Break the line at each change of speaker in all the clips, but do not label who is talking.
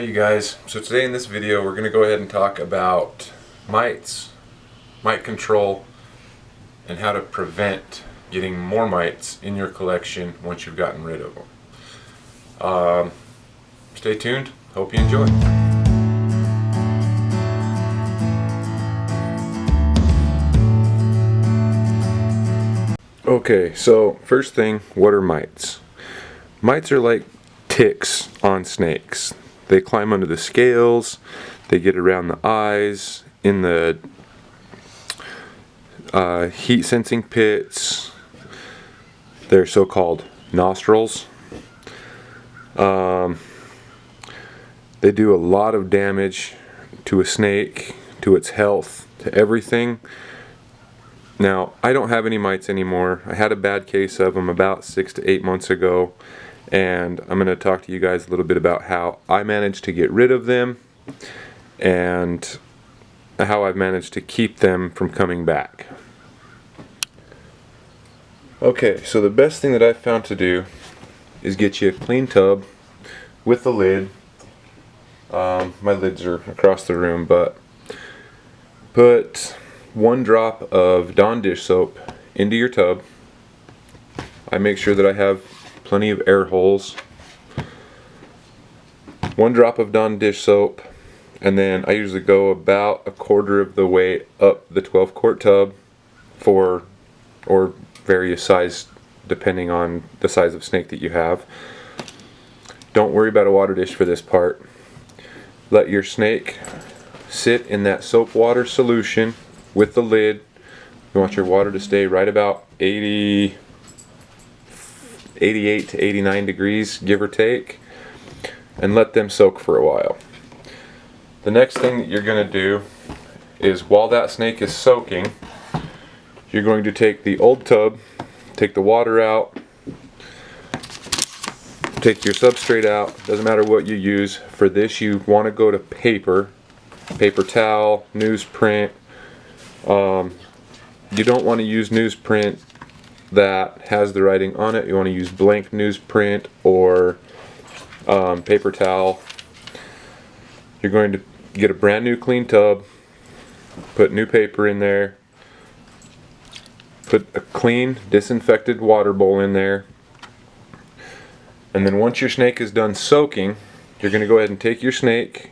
Hey you guys, so today in this video we're going to go ahead and talk about mites, mite control, and how to prevent getting more mites in your collection once you've gotten rid of them. Stay tuned, hope you enjoy. Okay, so first thing, what are mites? Mites are like ticks on snakes. They climb under the scales, they get around the eyes, in the heat sensing pits, they're so-called nostrils. They do a lot of damage to a snake, to its health, to everything. Now, I don't have any mites anymore. I had a bad case of them about 6 to 8 months ago. And I'm going to talk to you guys a little bit about how I managed to get rid of them and how I've managed to keep them from coming back. Okay, so the best thing that I've found to do is get you a clean tub with the lid. My lids are across the room, but put 1 drop of Dawn dish soap into your tub. I make sure that I have plenty of air holes. 1 drop of Dawn dish soap, and then I usually go about 1/4 of the way up the 12-quart tub or various size depending on the size of snake that you have. Don't worry about a water dish for this part. Let your snake sit in that soap water solution with the lid. You want your water to stay right about 88 to 89 degrees, give or take, and let them soak for a while. The next thing that you're going to do is, while that snake is soaking, you're going to take the old tub, take the water out, take your substrate out. Doesn't matter what you use. For this, you want to go to paper towel, newsprint. You don't want to use newsprint that has the writing on it. You want to use blank newsprint or paper towel. You're going to get a brand new clean tub, put new paper in there, put a clean disinfected water bowl in there, and then once your snake is done soaking, you're going to go ahead and take your snake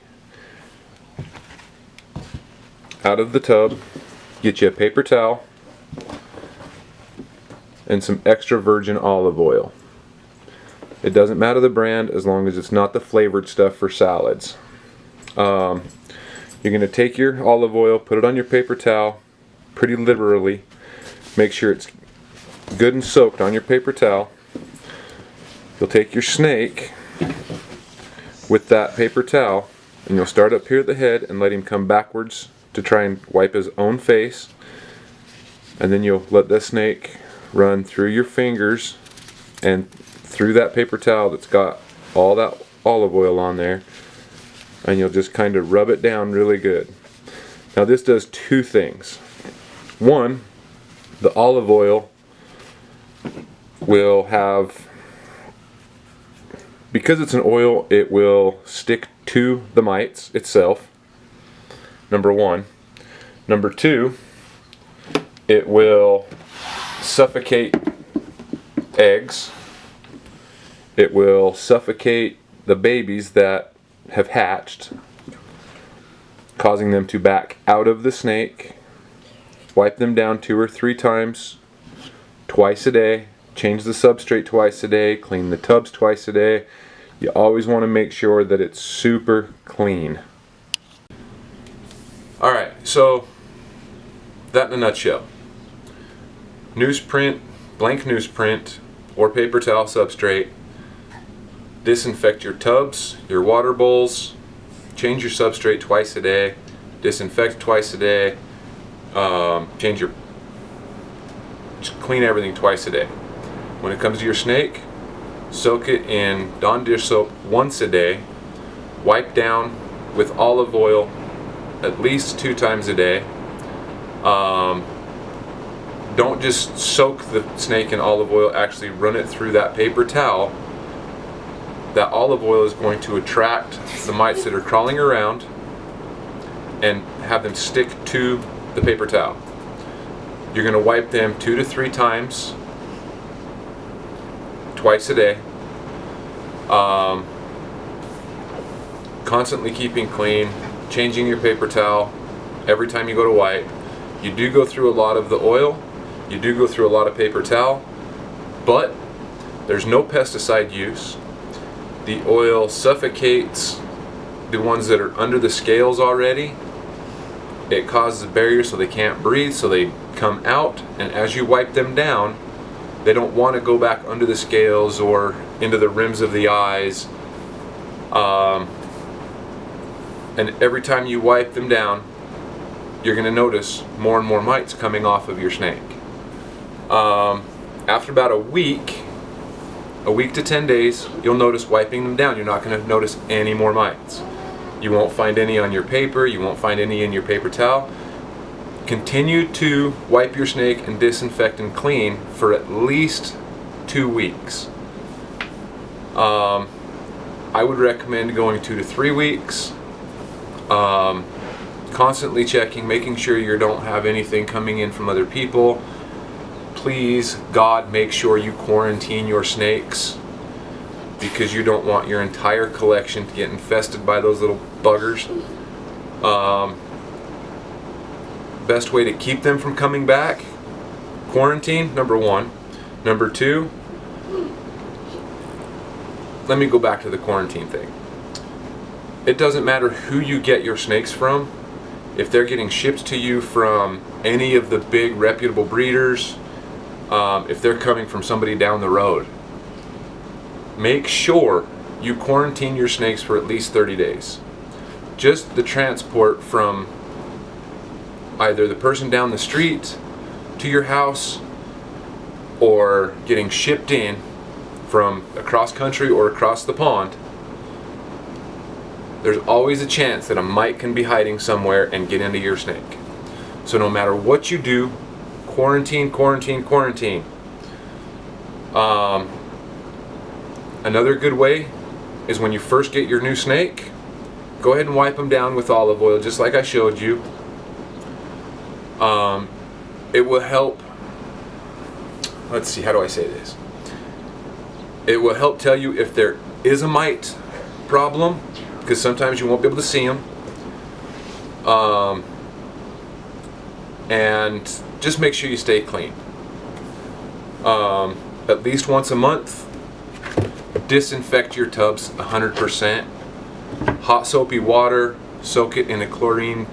out of the tub, get you a paper towel and some extra virgin olive oil. It doesn't matter the brand as long as it's not the flavored stuff for salads. You're going to take your olive oil, put it on your paper towel, pretty liberally. Make sure it's good and soaked on your paper towel. You'll take your snake with that paper towel and you'll start up here at the head and let him come backwards to try and wipe his own face. And then you'll let the snake run through your fingers and through that paper towel that's got all that olive oil on there, and you'll just kind of rub it down really good. Now this does 2 things. 1, the olive oil will have, because it's an oil, it will stick to the mites itself, number 1. Number 2, it will suffocate eggs. It will suffocate the babies that have hatched, causing them to back out of the snake. Wipe them down 2 or 3 times, twice a day. Change the substrate twice a day. Clean the tubs twice a day. You always want to make sure that it's super clean. Alright, so that in a nutshell. Newsprint, blank newsprint, or paper towel substrate. Disinfect your tubs, your water bowls, change your substrate twice a day, disinfect twice a day, just clean everything twice a day. When it comes to your snake, soak it in Dawn dish soap once a day, wipe down with olive oil at least 2 times a day. Don't just soak the snake in olive oil, actually run it through that paper towel that olive oil is going to attract the mites that are crawling around and have them stick to the paper towel. You're going to wipe them 2 to 3 times, twice a day. Constantly keeping clean, changing your paper towel every time you go to wipe. You do go through a lot of the oil, you do go through a lot of paper towel, but there's no pesticide use. The oil suffocates the ones that are under the scales already. It causes a barrier so they can't breathe, so they come out, and as you wipe them down, they don't want to go back under the scales or into the rims of the eyes. And every time you wipe them down, you're going to notice more and more mites coming off of your snake. After about a week to 10 days, you'll notice wiping them down. You're not going to notice any more mites. You won't find any on your paper, you won't find any in your paper towel. Continue to wipe your snake and disinfect and clean for at least 2 weeks. I would recommend going 2 to 3 weeks. Constantly checking, making sure you don't have anything coming in from other people. Please, God, make sure you quarantine your snakes, because you don't want your entire collection to get infested by those little buggers. Best way to keep them from coming back: quarantine, number 1. Number 2, let me go back to the quarantine thing. It doesn't matter who you get your snakes from. If they're getting shipped to you from any of the big reputable breeders, if they're coming from somebody down the road, make sure you quarantine your snakes for at least 30 days. Just the transport from either the person down the street to your house, or getting shipped in from across country or across the pond, there's always a chance that a mite can be hiding somewhere and get into your snake. So no matter what you do, quarantine, quarantine, quarantine. Another good way is when you first get your new snake, go ahead and wipe them down with olive oil, just like I showed you. It will help, let's see, how do I say this? It will help tell you if there is a mite problem, because sometimes you won't be able to see them. And just make sure you stay clean. At least once a month, disinfect your tubs 100%. Hot soapy water, soak it in a chlorine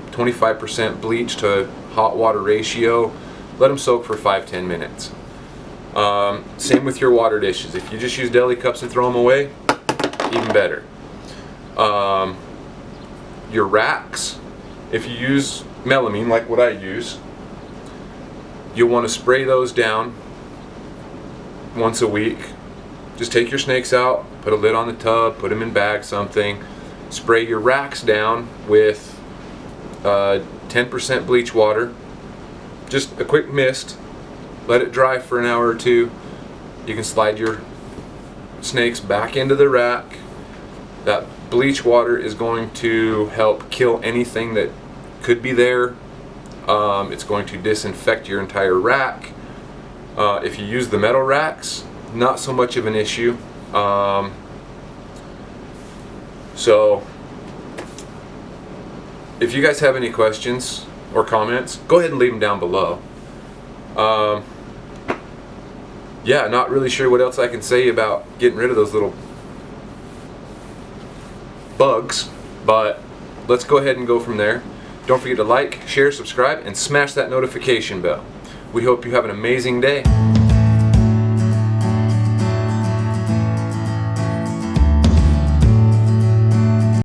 25% bleach to hot water ratio. Let them soak for 5-10 minutes. Same with your water dishes. If you just use deli cups and throw them away, even better. Your racks, if you use melamine like what I use, you'll want to spray those down once a week. Just take your snakes out, put a lid on the tub, put them in bags, something. Spray your racks down with 10% bleach water. Just a quick mist. Let it dry for an hour or 2. You can slide your snakes back into the rack. That bleach water is going to help kill anything that could be there. It's going to disinfect your entire rack. If you use the metal racks, not so much of an issue. So if you guys have any questions or comments, go ahead and leave them down below. Yeah, not really sure what else I can say about getting rid of those little bugs, but let's go ahead and go from there. Don't forget to like, share, subscribe, and smash that notification bell. We hope you have an amazing day.